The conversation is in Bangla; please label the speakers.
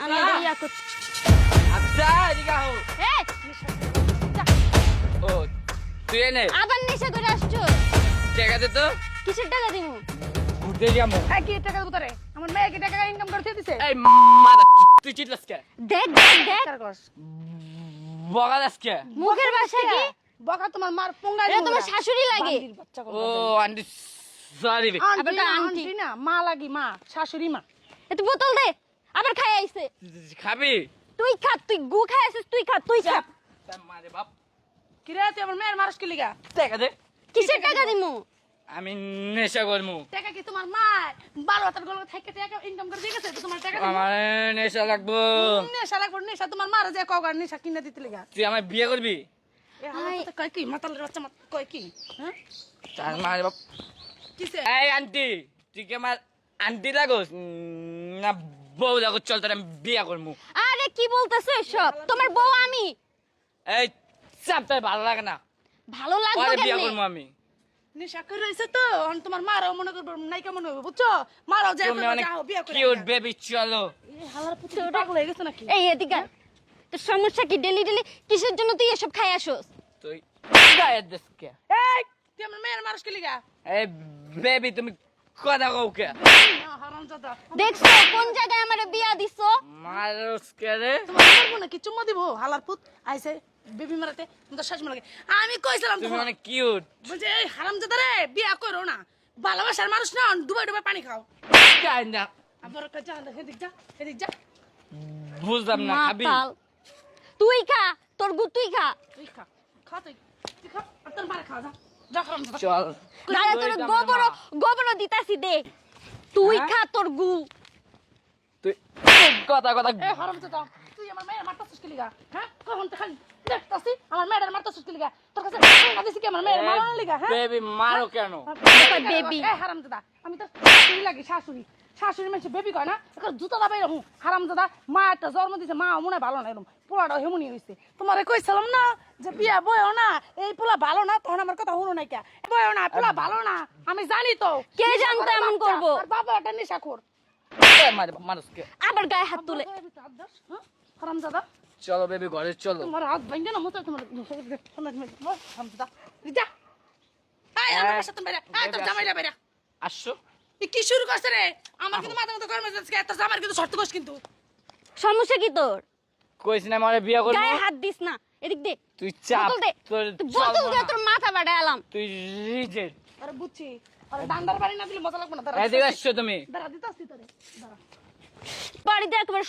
Speaker 1: আমি ইয়া করছি।
Speaker 2: আচ্ছা এদিকে আও।
Speaker 1: এই,
Speaker 2: ও তুই এনে
Speaker 1: আবার নেশা করে আসছো।
Speaker 2: টাকা দে তো
Speaker 1: কিসের টাকা দিমু?
Speaker 2: ঘুরতে যাবো।
Speaker 3: হ্যাঁ কি টাকা দেবো তোরে? আমার মেয়ে কি টাকা ইনকাম করতে দিছে?
Speaker 2: এই মাদা তুই চিৎলাস কে?
Speaker 1: দেখ দেখ দেখ
Speaker 3: কার কস?
Speaker 2: বগালাস কে?
Speaker 1: মুখের ভাষা কি?
Speaker 3: বকা তোমার মার পোঙ্গা
Speaker 1: এটা তোমার শাশুড়ি লাগে।
Speaker 3: বাচ্চা
Speaker 2: ও আন্টি সরি
Speaker 1: আবার তো আন্টি।
Speaker 3: আন্টি না মা লাগি মা শাশুড়ি মা।
Speaker 1: এত বোতল দে। আবার খাই আইছে।
Speaker 2: খাবি?
Speaker 1: তুই খা, তুই গু খাই আছিস, তুই খা, তুই খা।
Speaker 2: মারে বাপ
Speaker 3: কি রে তুই আমার মেয়ের মারস কি লিগা?
Speaker 2: টাকা দে
Speaker 1: কিসের টাকা দিমু?
Speaker 2: আমি নেশা করমু।
Speaker 3: টাকা কি তোমার মা বারো হাতের গল্প থেকে টাকা ইনকাম করে দিয়ে গেছে তো তোমার টাকা
Speaker 2: আমার নেশা লাগবো।
Speaker 3: নেশা লাগবে নেশা তোমার মারা যে কগার নেশা কিনে দিতে লিগা।
Speaker 2: তুই আমার বিয়ে করবি?
Speaker 3: এ আমার তো কয় কি মাতালের বাচ্চা কয় কি হ্যাঁ
Speaker 2: তার মারে বাপ।
Speaker 3: কিসে?
Speaker 2: এই আন্টি তুই কি আমার আন্টি লাগোস না বউ লাগোস? চল তোর আমি বিয়ে করমু।
Speaker 1: আরে কি বলতেছো এসব? তোমার বউ আমি।
Speaker 2: এই চাপ তোর ভালো লাগে না?
Speaker 1: ভালো লাগবে
Speaker 2: পরে বিয়ে
Speaker 1: কেমনে?
Speaker 2: করমু আমি।
Speaker 3: নেশা করে রইছে তো এখন তোমার মারাও মনে করবো নাইকা মনে হবে বুঝছো? মারাও যে
Speaker 2: তুমি অনেক
Speaker 3: বিয়ে করে
Speaker 2: কিউট বেবি চলো।
Speaker 3: হালার পুত্র পাগল হয়ে গেছে নাকি?
Speaker 1: এই এদিকে আয়। তোর সমস্যা কি? ডেলি ডেলি কিসের জন্য তুই এসব খাই আসোস?
Speaker 2: তুই গায়ের দেশকে।
Speaker 3: এই তুই আমার মেয়ের মারস কি লিগা?
Speaker 2: এই বেবি তুমি কথা কও কে?
Speaker 3: হারামজাদা
Speaker 1: দেখছো কোন জায়গায় আমারে বিয়া দিছো?
Speaker 2: মারস কে রে?
Speaker 3: তোমার মারবো নাকি চুম্মা দিব? হালার পুত আইছে বেবি মারাতে তোর শাশুড়ি লাগে আমি কইছিলাম
Speaker 2: তুমি
Speaker 3: তো
Speaker 2: অনেক কিউট।
Speaker 3: বলছে এই হারামজাদা রে বিয়া করো না ভালোবাসার মানুষ না ডুবাই ডুবাই পানি খাও
Speaker 2: গাই না
Speaker 3: আবার একটা যা এদিক যা এদিক যা
Speaker 2: বুঝলাম না খাবি?
Speaker 1: মাতাল। তুই খা, তোর গু তুই খা।
Speaker 3: তুই খা খা তুই খা আর তোর মারে খা যা যা হারামজাদা
Speaker 2: চল
Speaker 1: দাঁড়া তোর গোবরও দিতাছি দে। তুই
Speaker 2: হ্যাঁ?
Speaker 1: খা তোর গু।
Speaker 2: তুই কথা কথা
Speaker 3: এই হারামজাদা তুই আমার মেয়ের মারতাছিস কি লিগা হ্যাঁ কখন তো খালি দেখতাছি আমার মেয়ের মারতাছিস কি লিগা তোর কাছে টাকা দিছি কি আমার মেয়ের মারার লিগা হ্যাঁ
Speaker 2: বেবি মারো কেন?
Speaker 1: বেবি।
Speaker 3: এই হারামজাদা আমি তো শাশুড়ি লাগি শাশুড়ি শাশুড়ি মানুষ বেবি কয় না এখন জুতা দাবাই রাখুন হারামজাদা মা একটা জন্ম দিছে মা মনে হয় ভালো না এরকম পোলাটা হেমুনি হয়েছে তোমারে কইছিলাম না যে বিয়া বয়ও না এই পোলা ভালো না তখন আমার কথা শুনো নাই কে বয়ও না পোলা ভালো না আমি জানি তো
Speaker 1: কে জানতো এমন করবো?
Speaker 3: আর বাবা একটা নেশাখোর
Speaker 2: মারে মানুষ কে?
Speaker 1: আবার গায়ে হাত তুলে।
Speaker 3: হারামজাদা
Speaker 2: চলো বেবি ঘরে চলো।
Speaker 3: তোমার হাত ভাঙবে না মতো তোমার হারামজাদা যা এই আমার সাথে বাইরে এই তোর জামাইরা বাইরে
Speaker 2: আসছো?
Speaker 3: তুই কি শুরু করছ রে আমার কিন্তু মাথা মতো গরম হচ্ছে তোর জামার কিন্তু শর্ত কস কিন্তু
Speaker 1: সমস্যা কি তোর?
Speaker 2: কইছ না আমারে বিয়ে করবো?
Speaker 1: গায়ে হাত দিস না। এদিক দে।
Speaker 2: তুই চাপ
Speaker 1: বোতল দে।
Speaker 2: তোর
Speaker 1: তুই বোতল
Speaker 2: চলবো
Speaker 1: দে,
Speaker 2: না।
Speaker 1: তোর মাথা বাড়াইলাম।
Speaker 2: তুই রিজেক্ট।
Speaker 3: আরে বুঝছি আরে ডান্ডার বাড়ি না দিলে মজা লাগবে না দাঁড়া
Speaker 2: এদিকে আসছো তুমি?
Speaker 3: দাঁড়া দিতাছি তোরে দাঁড়া
Speaker 1: বাড়িতে একবার